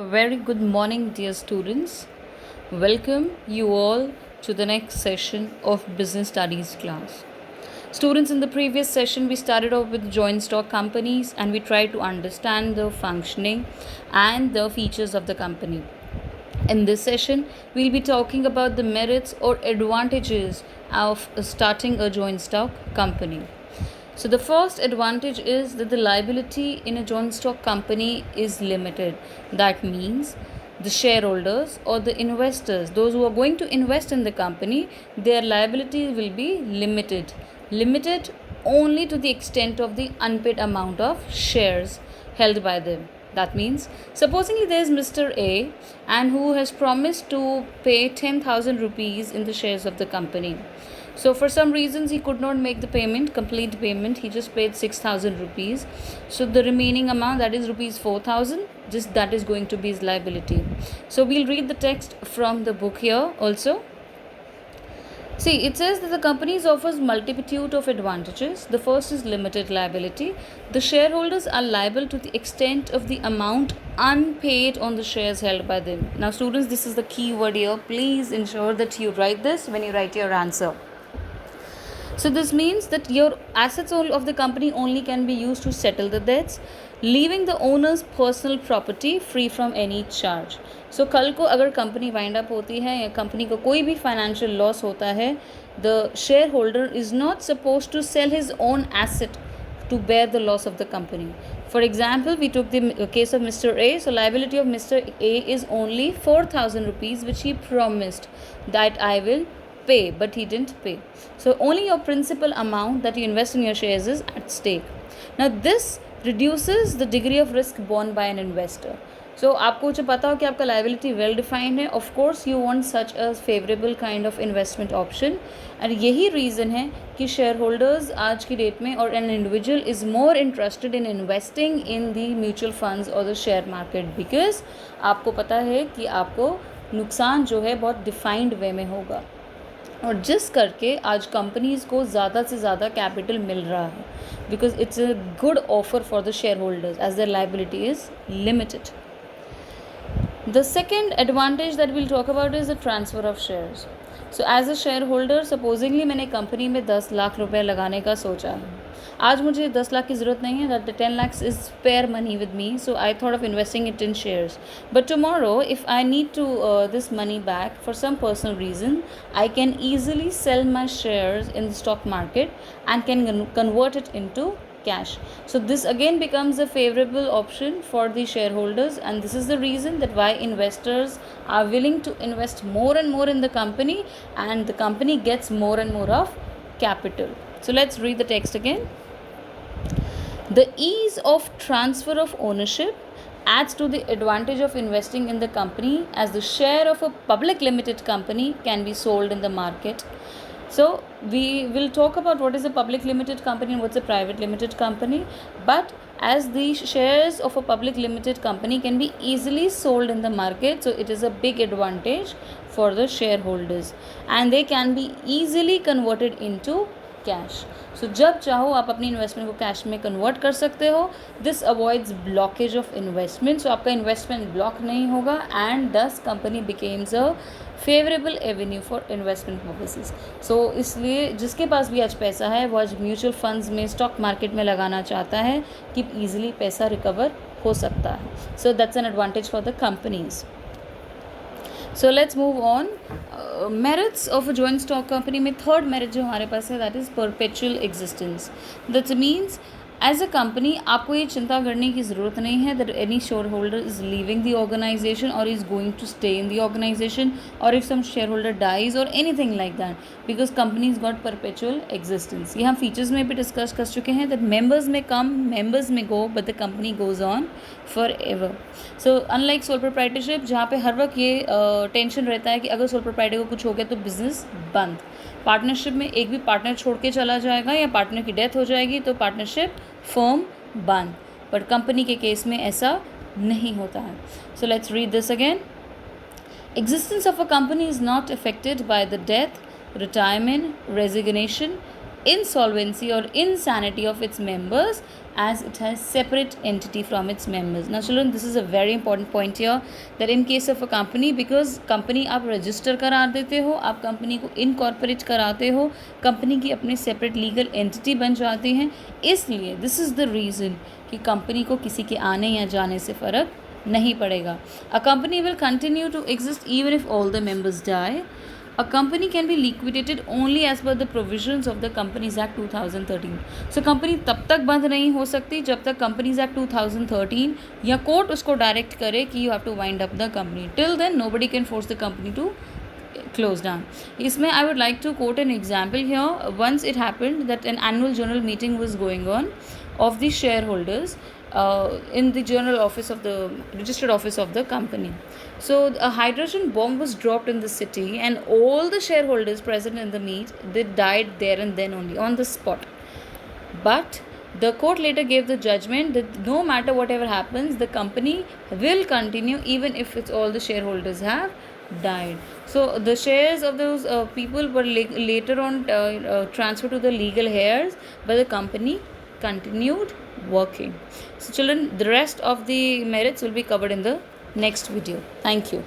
A very good morning, dear students. Welcome you all to the next session of Business Studies class. Students, in the previous session, we started off with joint stock companies and we tried to understand the functioning and the features of the company. In this session, we'll be talking about the merits or advantages of starting a joint stock company. So, the first advantage is that the liability in a joint stock company is limited. That means the shareholders or the investors, those who are going to invest in the company, their liability will be limited. Limited only to the extent of the unpaid amount of shares held by them. That means, supposingly there is Mr. A and who has promised to pay 10,000 rupees in the shares of the company. So for some reasons he could not make the payment, complete payment. He just paid 6,000 rupees. So the remaining amount, that is rupees 4,000, just that is going to be his liability. So we'll read the text from the book here also. See, it says that the companies offers multitude of advantages. The first is limited liability. The shareholders are liable to the extent of the amount unpaid on the shares held by them. Now students, this is the key word here. Please ensure that you write this when you write your answer. So this means that your assets of the company only can be used to settle the debts, leaving the owner's personal property free from any charge. So कल को अगर company wind up होती है या company को कोई भी financial loss होता है, the shareholder is not supposed to sell his own asset to bear the loss of the company. For example, we took the case of Mr. A. So liability of Mr. A is only 4,000 rupees, which he promised that I will pay, but he didn't pay. So only your principal amount that you invest in your shares is at stake. Now this reduces the degree of risk borne by an investor. So आपको जो पता हो कि आपका liability well defined है, of course you want such a favorable kind of investment option. और यही reason है कि shareholders आज की डेट में और an individual is more interested in investing in the mutual funds or the share market because आपको पता है कि आपको नुकसान जो है बहुत डिफाइंड वे में होगा और जिस करके आज कंपनीज़ को ज़्यादा से ज़्यादा कैपिटल मिल रहा है because it's a good offer for the shareholders as their liability is limited. The second advantage that we'll talk about is the transfer of shares. So as a shareholder, supposingly मैंने company में 10 लाख रुपए लगाने का सोचा है. आज मुझे 10 लाख की ज़रूरत नहीं है, that the 10 lakhs is spare money with me, so I thought of investing it in shares. But tomorrow, if I need to this money back for some personal reason, I can easily sell my shares in the stock market and can convert it into cash. So this again becomes a favorable option for the shareholders, and this is the reason that why investors are willing to invest more and more in the company, and the company gets more and more of capital. So let's read the text again. The ease of transfer of ownership adds to the advantage of investing in the company, as the share of a public limited company can be sold in the market. So we will talk about what is a public limited company and what's a private limited company. But as the shares of a public limited company can be easily sold in the market, so it is a big advantage for the shareholders, and they can be easily converted into cash. So जब चाहो आप अपनी investment को cash में convert कर सकते हो. This avoids blockage of investment. So आपका इन्वेस्टमेंट ब्लॉक नहीं होगा and thus company becomes a favourable avenue for investment purposes. So इसलिए जिसके पास भी आज पैसा है वो आज म्यूचुअल फंड्स में स्टॉक मार्केट में लगाना चाहता है कि ईजिली पैसा रिकवर हो सकता है. So that's an advantage for the companies. So let's move on. Merits of a joint stock company में third merit जो हमारे पास है that is perpetual existence. That means as a company आपको ये चिंता करने की ज़रूरत नहीं है that any shareholder is leaving the organisation or is going to stay in the organisation or if some shareholder dies or anything like that because company is got perpetual existence. ये हम features में भी discuss कर चुके हैं that members में come, members में go, but the company goes on forever. So unlike sole proprietorship जहाँ पे हर वक्त ये टेंशन रहता है कि अगर सोल प्रोप्राइटर को कुछ हो गया तो बिजनेस बंद. पार्टनरशिप में एक भी पार्टनर छोड़ के चला जाएगा या पार्टनर की डेथ हो जाएगी तो पार्टनरशिप फर्म बंद. बट कंपनी के केस में ऐसा नहीं होता है. So let's read this again. Existence of a company is not affected by the death, retirement, resignation, insolvency or insanity of its members as it has separate entity from its members. Now children, this is a very important point here, that in case of a company, because company आप register करा देते हो, आप company को incorporate कराते हो, company की अपने separate legal entity बन जाती हैं, इसलिए this is the reason कि company को किसी के आने या जाने से फ़र्क नहीं पड़ेगा. A company will continue to exist even if all the members die. A company can be liquidated only as per the provisions of the Companies Act 2013. So company तब तक बंद नहीं हो सकती जब तक Companies Act 2013 या कोर्ट उसको डायरेक्ट करे कि you have to wind up the company. Till then nobody can force the company to close down. इसमें I would like to quote an example here. Once it happened that an annual general meeting was going on of the shareholders in the general office of the registered office of the company. So a hydrogen bomb was dropped in the city and all the shareholders present in the meet, they died there and then only on the spot. But the court later gave the judgment that no matter whatever happens, the company will continue even if it's all the shareholders have died. So the shares of those people were later on transferred to the legal heirs, but the company continued working. So children, the rest of the merits will be covered in the next video. Thank you.